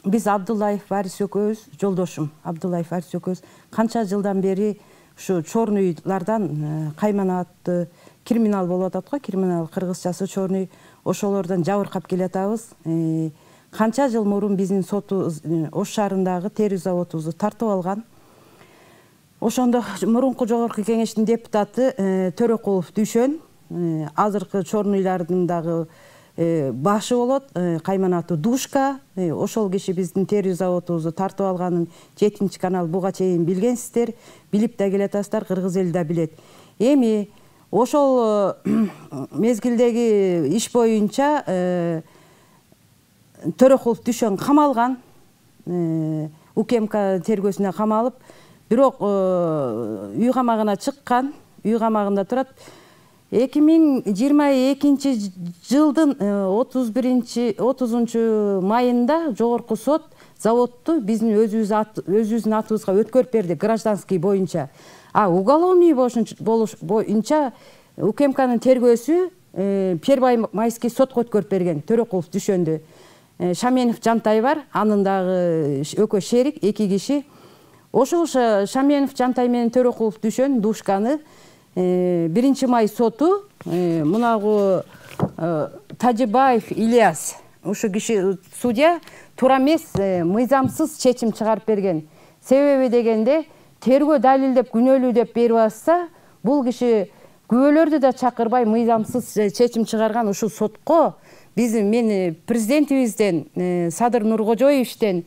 Биз Абдуллаев Варис экөөбүз, жолдошум Абдуллаев Варис экөөбүз канча жылдан бери ушу чорнуйлардан кайманатты криминал болуп атат го, криминал кыргызчасы чорнуй, ошолордон жабыркап келатабыз. Канча жыл мурун биздин сотубуз Ош шаарындагы терүү заводубузду тартып алган. Ошондо мурунку жогорку кеңештин депутаты Төрөкулов Дүйшөн азыркы чорнуйлардын дагы башы болот, кайманаты Душка. Ошол киши биздин терүү заводубузду тартып алганын 7 канал буга чейин билгенсиздер, билип да келатасыздар, кыргыз эли да билет. Эми ошол мезгилдеги иш боюнча Төрөкулов Дүйшөн камалган, УКМК тергөөсүнө камалып, бирок үй камагына чыккан, үй камагында турат. 2022 жылдын 30 майында жогорку сот заводду биздин өзүбүздүн атыбызга өткөрүп берди гражданский боюнча. Уголовный боюнча УКМКнын тергөөсү Первомайский сотко өткөрүп берген Төрөкулов Дүйшөндү. Шаменов Жантай бар, анын дагы экөө шерик, 2 киши. Ошол Шаменов Жантай менен Төрөкулов Дүйшөн Душканы 1 май соту мунагу Тажибаев Ильяс, ушу киши судья туура эмес, мыйзамсыз чечим чыгарып берген. Себеби дегенде тергөө далилдеп күнөөлүү деп берип атса, бул киши күбөлөрдү да чакырбай мыйзамсыз чечим чыгарган. Ушул сотко мен президентибизден Садыр Нуркожоевичтен,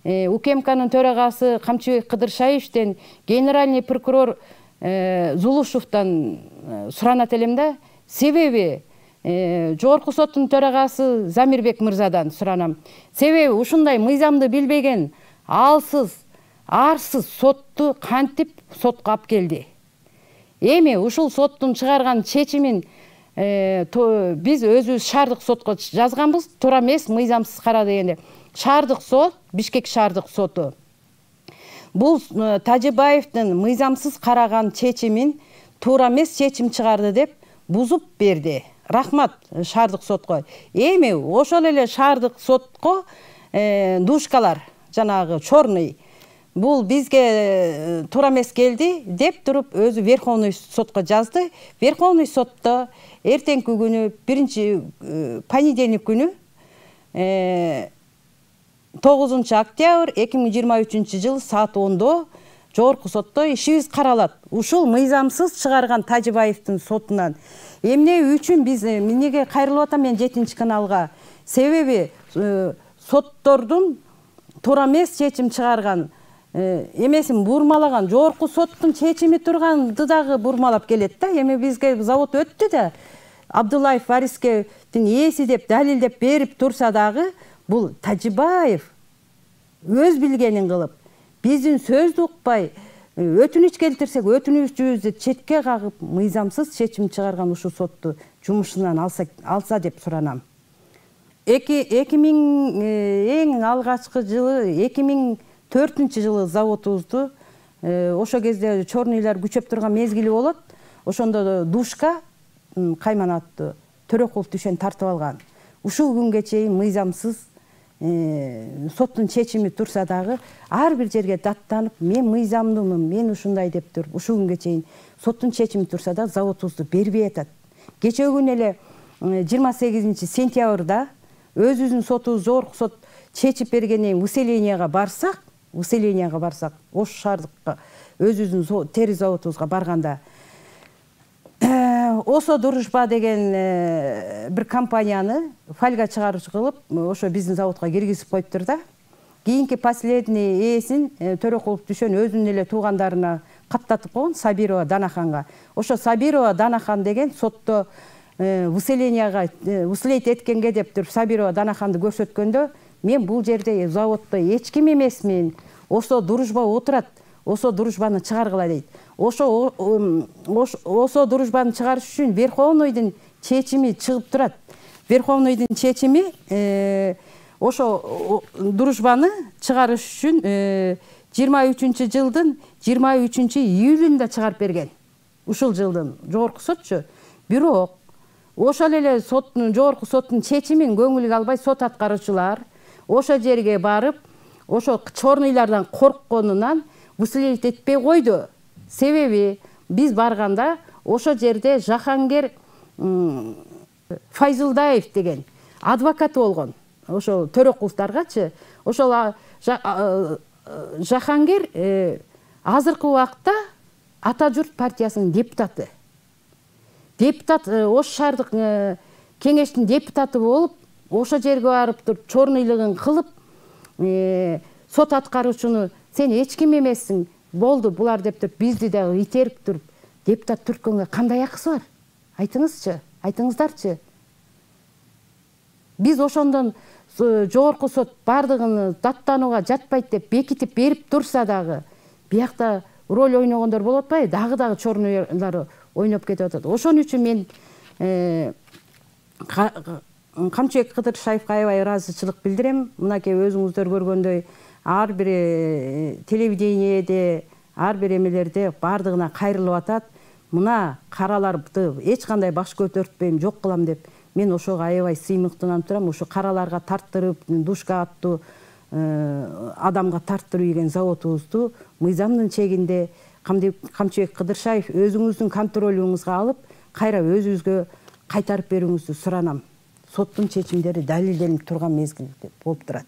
УКМКнын төрагасы Камчыбек Кыдыршаевичтен, генеральный прокурор Зулушевтан суранат элем да. Себеби жогорку соттун төрагасы Замирбек мырзадан суранам. Себеби ушундай мыйзамды билбеген, алсыз, арсыз сотту кантип сотко алып келди? Эми ушул соттун чыгарган чечимин биз өзүбүз шаардык сотко жазганбыз, туура эмес, мыйзамсыз кара дегенде. Шаардык сот, Бишкек шаардык соту бул Тажибаевдин мыйзамсыз караган чечимин туура эмес чечим чыгарды деп бузуп берди. Рахмат шаардык сотко. Эми ошол эле шаардык сотко Душкалар, жанагы чорный, бул бизге туура эмес келди деп туруп өзү Верховный сотко жазды. Верховный сотто эртеңки күнү, 1 понедельник күнү 9 октябрь 2023 жыл саат 10-до жогорку сотто ишибиз каралат. Ушул мыйзамсыз чыгарган Тажибаевдин сотунан. Эмне үчүн биз неге кайрылып атам мен 7 каналга? Себеби соттордун туура эмес чечим чыгарган эмесин бурмалаган, жогорку соттун чечими турганды дагы бурмалап келет да. Эми бизге завод өттү да, Абдуллаев Варискедин ээси деп далилдеп берип турса дагы, бул Тажибаев өз билгенин кылып, биздин сөздү укпай, өтүнүч келтирсек, өтүнүчүбүздү четке кагып, мыйзамсыз чечим чыгарган ушул сотту жумушунан алса деп суранам. 2000 эң алгачкы жылы, 2004 жылы заводубузду ошо кезде чорнуйлар күчөп турган мезгили болот. Ошондо Душка кайманатты Төрөкулов Дүйшөн тартып алган. Ушул күнгө чейин мыйзамсыз соттун чечими турса дагы, ар бир жерге даттанып, мен мыйзамдымын, мен ушундай деп туруп, ушул күнгө чейин соттун чечими турса да заводубузду бербей атат. Кечээ күнү эле 28 сентябрда өзүбүздүн сотубуз, жогорку сот чечип бергенден выселенияга барсак, Ош шаардыкка өзүбүздүн терүү заводубузга барганда, Осо Дружба деген бир компанияны фальга чыгарыш кылып, ошо биздин заводко киргизип коюптур да. Кийинки последний ээсин Төрөкулов Дүйшөн өзүнүн эле туугандарына каттатып койгон, Сабирова Данаханга. Ошо Сабирова Данахан деген сотто выселенияга выселить эткенге деп туруп Сабирова Данаханды көрсөткөндө, мен бул жерде заводдо эч ким эмесмин. Осо Дружба отурат. Осо Дружбаны чыгаргыла дейт. Осо Дружбаны чыгарыш үчүн Верховныйдын чечими чыгып турат. Верховныйдын чечими ошо Дружбаны чыгарыш үчүн 23 жылдын 23 июлунда чыгарып берген. Ушул жылдын жогорку сотчу. Бирок ошол эле соттун, жогорку соттун чечимин көңүлгө албай, сот аткаруучулар ошо жерге барып, ошо чорныйлардан коркконунан выселить этпей койду. Себеби биз барганда ошо жерде Жахангер Файзулдаев деген адвокат болгон. Ошо Төрөкуловдаргачы. Ошол Жахангер азыркы убакта Ата журт партиясынын депутаты. Депутат Ош шаардык кеңештин депутаты болуп, ошо жерге барып туруп чорныйлыгын кылып, сот аткаруучуну сен эч ким эмессиң, болду булар деп туруп бизди дагы итерип туруп, депутат түрткөнгө кандай акысы бар? Айтыңызчы, айтыңыздарчы. Биз ошондон жогорку сот бардыгын даттанууга жатпайт деп бекитип берип турса дагы, биякта роль ойногондор болуп атпайбы? Дагы чорныйлары ойноп кетип атат. Ошон үчүн мен Камчыбек Кыдыршаевка аябай ыраазычылык билдирем. Мынакей өзүңүздөр көргөндөй ар бир телевидениеде, ар бир эмелерде бардыгына кайрылып атат. Мына караларды эч кандай баш көтөртпөйм, жок кылам деп. Мен ошого аябай сыймыктанып турам. Ошо караларга тарттырып, душка аттуу адамга тарттырып ийген заводубузду мыйзамдын чегинде Камчыбек Кыдыршаев өзүңүздүн контролуңузга алып, кайра өзүңүзгө кайтарып берүүңүздү суранам. Соттун чечимдери далилденип турган мезгилде болуп турат.